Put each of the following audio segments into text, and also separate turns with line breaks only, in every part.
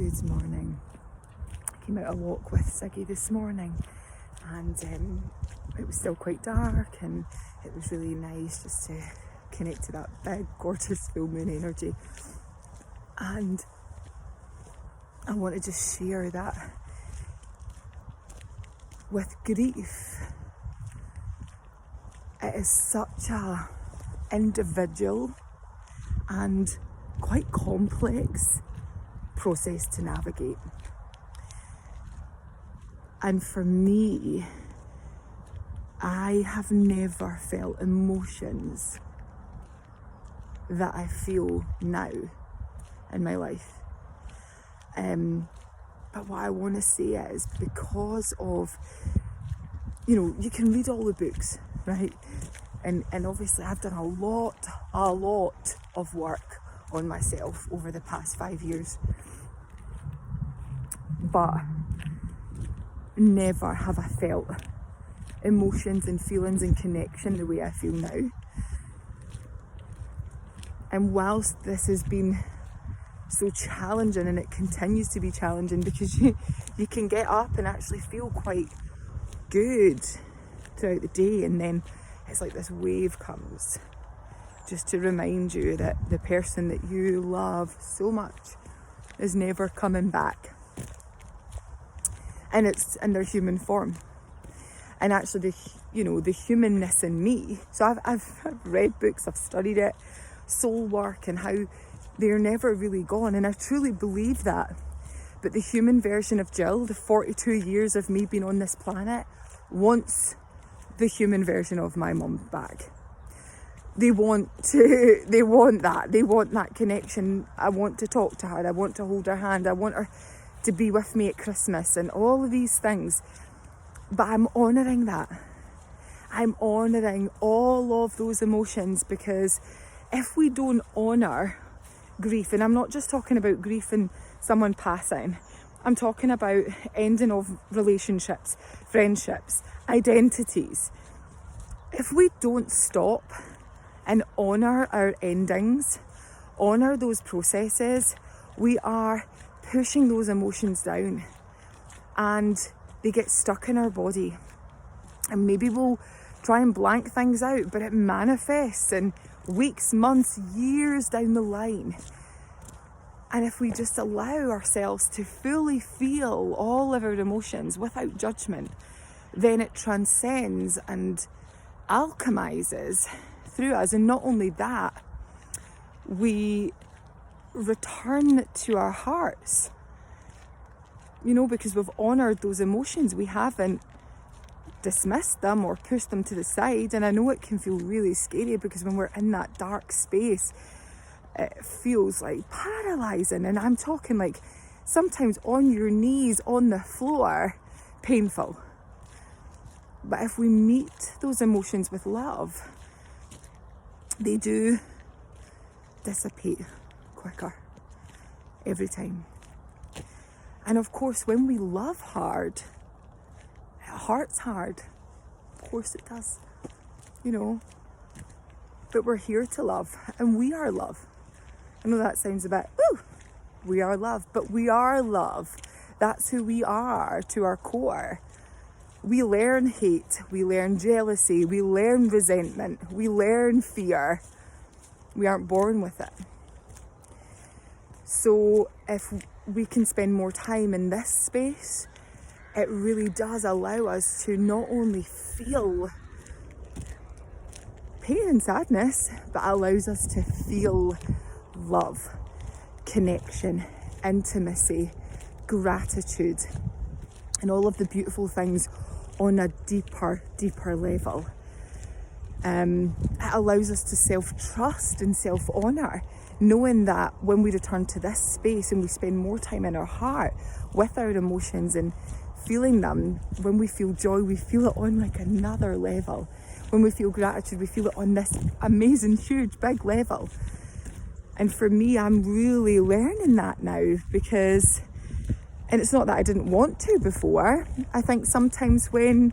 Good morning. I came out a walk with Ziggy this morning, and it was still quite dark, and it was really nice just to connect to that big, gorgeous full moon energy. And I want to just share that with grief, it is such a individual and quite complex process to navigate. And for me, I have never felt emotions that I feel now in my life. But what I want to say is, because of, you can read all the books, right? And obviously I've done a lot of work on myself over the past 5 years. But never have I felt emotions and feelings and connection the way I feel now. And whilst this has been so challenging, and it continues to be challenging, because you can get up and actually feel quite good throughout the day, and then it's like this wave comes just to remind you that the person that you love so much is never coming back, and it's in their human form. And actually the humanness in me, so I've read books, I've studied it, soul work, and how they're never really gone, and I truly believe that. But the human version of Jill, the 42 years of me being on this planet, wants the human version of my mum back. They want that connection. I want to talk to her, I want to hold her hand, I want her to be with me at Christmas, and all of these things. But I'm honouring that. I'm honouring all of those emotions, because if we don't honour grief, and I'm not just talking about grief in someone passing, I'm talking about ending of relationships, friendships, identities. If we don't stop and honour our endings, honour those processes, we are pushing those emotions down, and they get stuck in our body. And maybe we'll try and blank things out, but it manifests in weeks, months, years down the line. And if we just allow ourselves to fully feel all of our emotions without judgment, then it transcends and alchemizes through us. And not only that, we return to our hearts, because we've honoured those emotions. We haven't dismissed them or pushed them to the side. And I know it can feel really scary, because when we're in that dark space, it feels like paralysing. And I'm talking like sometimes on your knees on the floor, painful. But if we meet those emotions with love, they do dissipate quicker every time. And of course, when we love hard, it hurts hard. Of course it does, But we're here to love, and we are love. I know that sounds a bit, we are love, but we are love. That's who we are to our core. We learn hate, we learn jealousy, we learn resentment, we learn fear. We aren't born with it. So if we can spend more time in this space, it really does allow us to not only feel pain and sadness, but allows us to feel love, connection, intimacy, gratitude, and all of the beautiful things on a deeper level. It allows us to self-trust and self-honour, knowing that when we return to this space and we spend more time in our heart with our emotions and feeling them, when we feel joy, we feel it on like another level. When we feel gratitude, we feel it on this amazing, huge, big level. And for me, I'm really learning that now, because, and it's not that I didn't want to before. I think sometimes when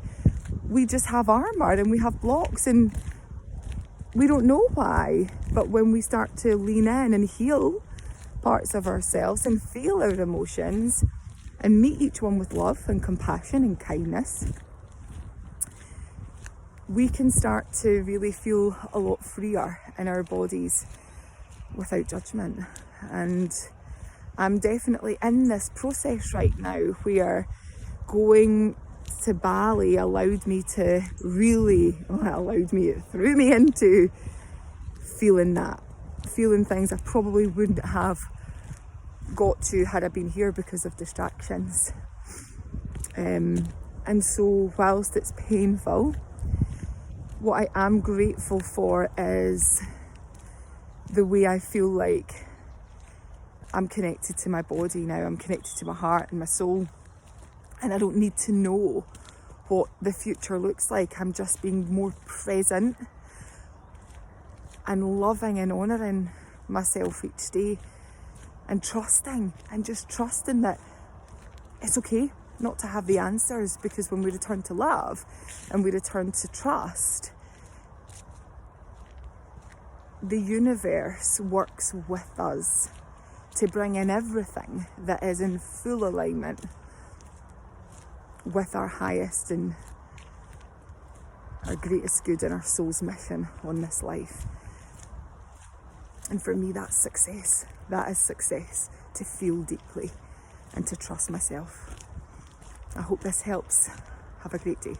we just have armour and we have blocks and we don't know why, but when we start to lean in and heal, parts of ourselves and feel our emotions and meet each one with love and compassion and kindness, we can start to really feel a lot freer in our bodies without judgment. And I'm definitely in this process right now where going to Bali allowed me to really, it threw me into feeling things I probably wouldn't have got to had I been here because of distractions. And so whilst it's painful, what I am grateful for is the way I feel like I'm connected to my body now. I'm connected to my heart and my soul, and I don't need to know what the future looks like. I'm just being more present and loving and honouring myself each day, and trusting that it's okay not to have the answers, because when we return to love and we return to trust, the universe works with us to bring in everything that is in full alignment with our highest and our greatest good and our soul's mission on this life. And for me, that's success. That is success, to feel deeply and to trust myself. I hope this helps. Have a great day.